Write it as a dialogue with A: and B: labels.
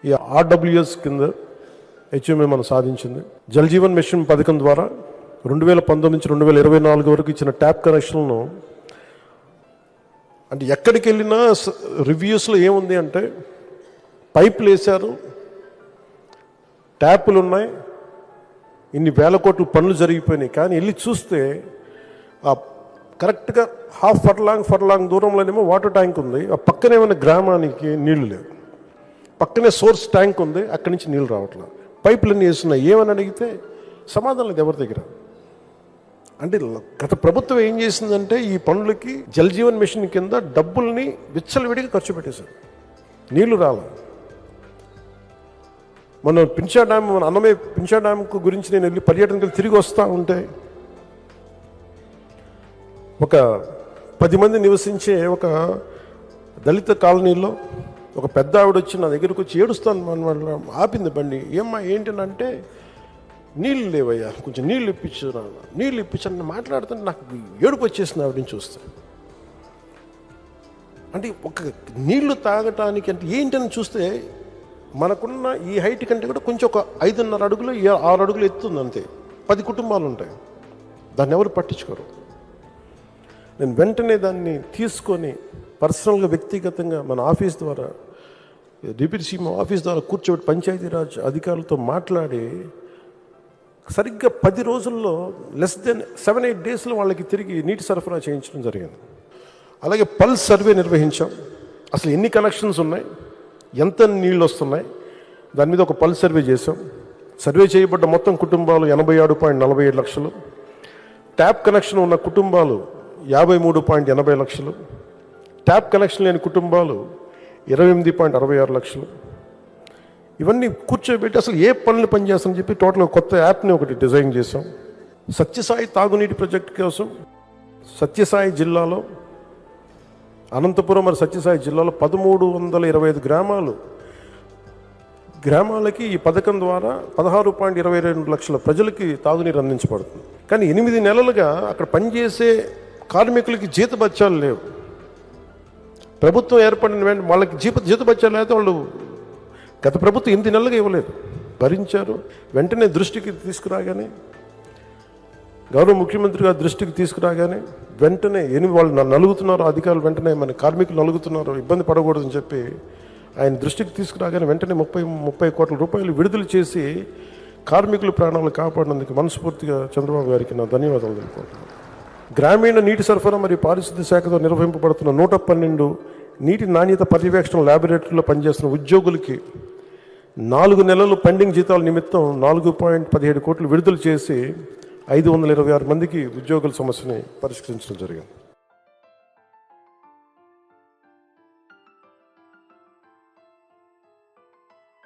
A: ఈ ఆర్డబ్ల్యూఎస్ కింద హెచ్ఎంఏ మనం సాధించింది. జల్ జీవన్ మిషన్ పథకం ద్వారా 2019 నుంచి 2024 వరకు ఇచ్చిన ట్యాప్ కనెక్షన్లను అంటే ఎక్కడికి వెళ్ళినా రివ్యూస్లో ఏముంది అంటే పైపులు వేశారు, ట్యాపులు ఉన్నాయి, ఇన్ని వేల కోట్ల పనులు జరిగిపోయినాయి. కానీ వెళ్ళి చూస్తే ఆ కరెక్ట్గా హాఫ్ ఫర్లాంగ్ దూరంలోనేమో వాటర్ ట్యాంక్ ఉంది, ఆ పక్కనే ఉన్న గ్రామానికి నీళ్లు లేవు. పక్కనే సోర్స్ ట్యాంక్ ఉంది, అక్కడి నుంచి నీళ్ళు రావట్లేదు. పైపులన్నీ వేస్తున్నాయి. ఏమని అడిగితే సమాధానం లేదు ఎవరి దగ్గర. అంటే గత ప్రభుత్వం ఏం చేసిందంటే ఈ పనులకి జల్ జీవన్ మిషన్ కింద డబ్బుల్ని విచ్చలవిడిగా ఖర్చు పెట్టేశారు, నీళ్లు రాలేదు. మన పింఛా డ్యామ్, మన అన్నమయ్య పింఛా డ్యామ్ గురించి నేను వెళ్ళి పర్యటనకి తిరిగి వస్తూ ఉంటే ఒక 10 మంది నివసించే ఒక దళిత కాలనీలో ఒక పెద్ద ఆవిడ వచ్చి నా దగ్గరకు వచ్చి ఏడుస్తాను, ఆపింది బండి. ఏమ్మా ఏంటంటే నీళ్ళు లేవయ్యా, కొంచెం నీళ్ళు ఇప్పించాను మాట్లాడుతుంటే నాకు ఏడుపు వచ్చేసింది ఆవిడని చూస్తే. అంటే ఒక నీళ్లు తాగటానికి అంటే ఏంటని చూస్తే మనకున్న ఈ హైట్ కంటే కూడా కొంచెం ఒక 5.5 అడుగులు 6 అడుగులు ఎత్తుంది అంతే. 10 కుటుంబాలు ఉంటాయి, దాన్ని ఎవరు పట్టించుకోరు. నేను వెంటనే దాన్ని తీసుకొని పర్సనల్గా వ్యక్తిగతంగా మన ఆఫీస్ ద్వారా డిప్యూటీ సీఎం ఆఫీస్ ద్వారా కూర్చోబెట్టి పంచాయతీరాజ్ అధికారులతో మాట్లాడి సరిగ్గా 10 రోజుల్లో లెస్ దెన్ 7-8 డేస్లో వాళ్ళకి తిరిగి నీటి సరఫరా చేయించడం జరిగింది. అలాగే పల్స్ సర్వే నిర్వహించాం. అసలు ఎన్ని కనెక్షన్స్ ఉన్నాయి, ఎంత నీళ్ళు వస్తున్నాయి, దాని మీద ఒక పల్స్ సర్వే చేసాం. సర్వే చేయబడ్డ మొత్తం కుటుంబాలు 87.47 లక్షలు. ట్యాప్ కనెక్షన్ ఉన్న కుటుంబాలు 53.80 లక్షలు. ట్యాప్ కనెక్షన్ లేని కుటుంబాలు 28.66 లక్షలు. ఇవన్నీ కూర్చోబెట్టి అసలు ఏ పనులు పనిచేస్తామని చెప్పి టోటల్గా కొత్త యాప్ని ఒకటి డిజైన్ చేసాం. సత్యసాయి తాగునీటి ప్రాజెక్ట్ కోసం సత్యసాయి జిల్లాలో, అనంతపురం మరి సత్యసాయి జిల్లాలో 1325 గ్రామాలకి ఈ పథకం ద్వారా 16.22 లక్షల ప్రజలకి తాగునీరు అందించబడుతుంది. కానీ 8 నెలలుగా అక్కడ పనిచేసే కార్మికులకి జీతభత్యాలు లేవు. ప్రభుత్వం ఏర్పడిన వెంటనే వాళ్ళకి జీతభత్యాలు అయితే వాళ్ళు గత ప్రభుత్వం 8 నెలలుగా ఇవ్వలేదు, భరించారు. వెంటనే దృష్టికి తీసుకురాగానే, గౌరవ ముఖ్యమంత్రి గారి దృష్టికి తీసుకురాగానే వెంటనే వాళ్ళు నలుగుతున్నారు అధికారులు, వెంటనే మన కార్మికులు నలుగుతున్నారు, ఇబ్బంది పడకూడదని చెప్పి ఆయన దృష్టికి తీసుకురాగానే వెంటనే 30 కోట్ల రూపాయలు విడుదల చేసి కార్మికుల ప్రాణాలు కాపాడినందుకు మనస్ఫూర్తిగా చంద్రబాబు గారికి నా ధన్యవాదాలు తెలుపుకుంటున్నాను. గ్రామీణ నీటి సరఫరా మరియు పారిశుద్ధ్య శాఖతో నిర్వహింపబడుతున్న 112 నీటి నాణ్యత పర్యవేక్షణ ల్యాబొరేటరీలో పనిచేస్తున్న ఉద్యోగులకి 4 నెలలు పెండింగ్ జీతాల నిమిత్తం 4.17 కోట్లు విడుదల చేసి 526 మందికి ఉద్యోగుల సమస్యని పరిష్కరించడం జరిగింది.